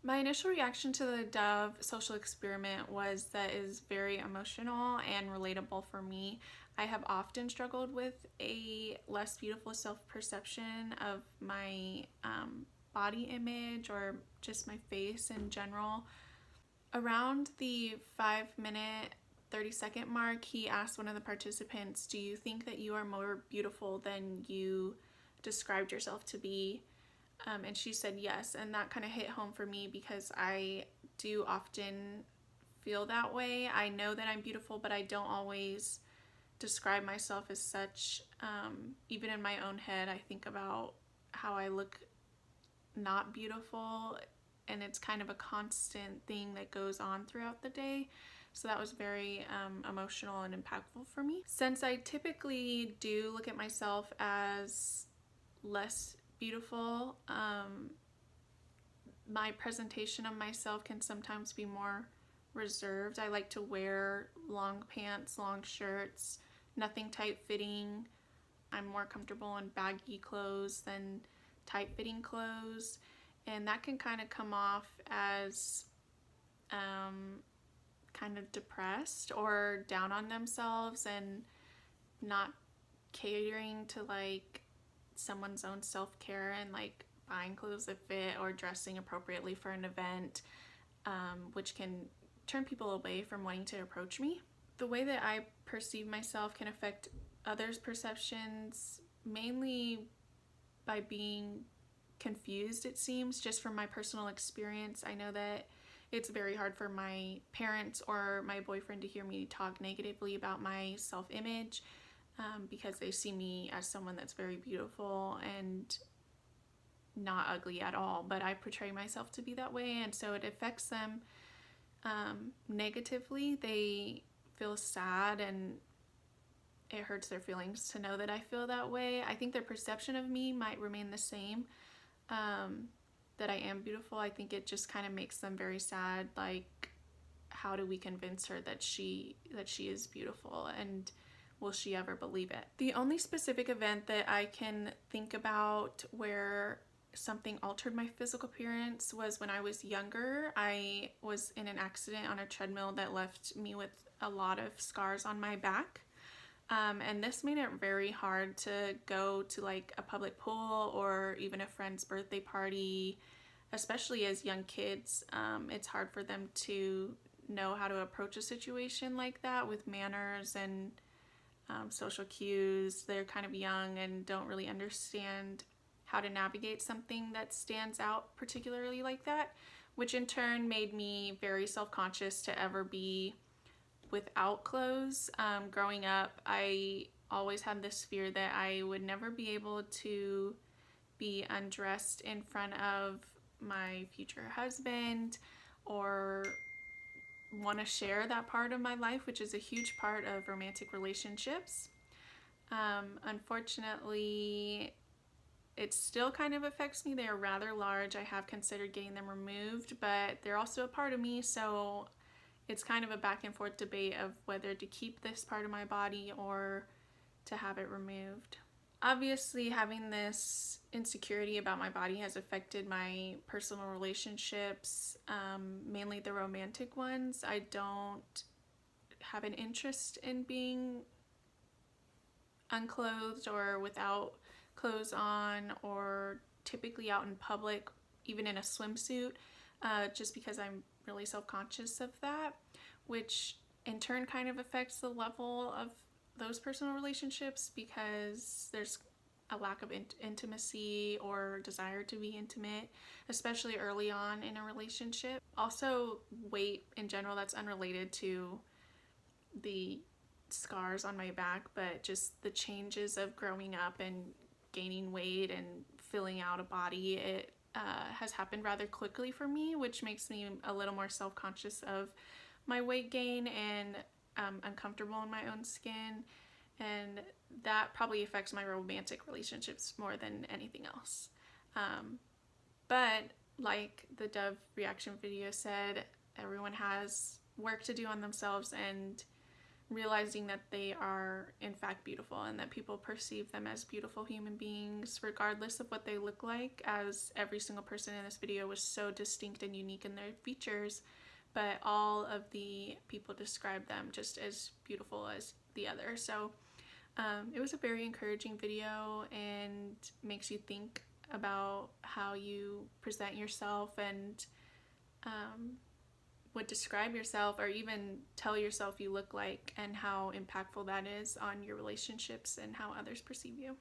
My initial reaction to the Dove social experiment was that it is very emotional and relatable for me. I have often struggled with a less beautiful self-perception of my body image or just my face in general. Around the 5 minute 30-second mark, he asked one of the participants, "Do you think that you are more beautiful than you described yourself to be?" And she said yes, and that kind of hit home for me because I do often feel that way. I know that I'm beautiful, but I don't always describe myself as such. Even in my own head, I think about how I look not beautiful, and it's kind of a constant thing that goes on throughout the day. So that was very emotional and impactful for me. Since I typically do look at myself as less beautiful, my presentation of myself can sometimes be more reserved. I like to wear long pants, long shirts, nothing tight fitting. I'm more comfortable in baggy clothes than tight fitting clothes, and that can kind of come off as kind of depressed or down on themselves and not catering to like someone's own self-care and like buying clothes that fit or dressing appropriately for an event, which can turn people away from wanting to approach me. The way that I perceive myself can affect others' perceptions mainly by being confused, it seems, just from my personal experience. I know that it's very hard for my parents or my boyfriend to hear me talk negatively about my self-image, because they see me as someone that's very beautiful and not ugly at all, but I portray myself to be that way, and so it affects them negatively. They feel sad and it hurts their feelings to know that I feel that way. I think their perception of me might remain the same, that I am beautiful. I think it just kind of makes them very sad, like, how do we convince her that she is beautiful, and will she ever believe it? The only specific event that I can think about where something altered my physical appearance was when I was younger. I was in an accident on a treadmill that left me with a lot of scars on my back. And this made it very hard to go to like a public pool or even a friend's birthday party, especially as young kids. It's hard for them to know how to approach a situation like that with manners and social cues. They're kind of young and don't really understand how to navigate something that stands out particularly like that, which in turn made me very self-conscious to ever be without clothes. Growing up, I always had this fear that I would never be able to be undressed in front of my future husband or want to share that part of my life, which is a huge part of romantic relationships. Unfortunately, it still kind of affects me. They are rather large. I have considered getting them removed, but they're also a part of me, so it's kind of a back and forth debate of whether to keep this part of my body or to have it removed. Obviously, having this insecurity about my body has affected my personal relationships, mainly the romantic ones. I don't have an interest in being unclothed or without clothes on, or typically out in public, even in a swimsuit, just because I'm really self-conscious of that, which in turn kind of affects the level of those personal relationships because there's a lack of intimacy or desire to be intimate, especially early on in a relationship. Also, weight in general, that's unrelated to the scars on my back, but just the changes of growing up and gaining weight and filling out a body, it has happened rather quickly for me, which makes me a little more self-conscious of my weight gain and uncomfortable in my own skin, and that probably affects my romantic relationships more than anything else. But like the Dove reaction video said, everyone has work to do on themselves, and realizing that they are in fact beautiful and that people perceive them as beautiful human beings regardless of what they look like, as every single person in this video was so distinct and unique in their features, but all of the people describe them just as beautiful as the other. So it was a very encouraging video and makes you think about how you present yourself and would describe yourself or even tell yourself you look like, and how impactful that is on your relationships and how others perceive you.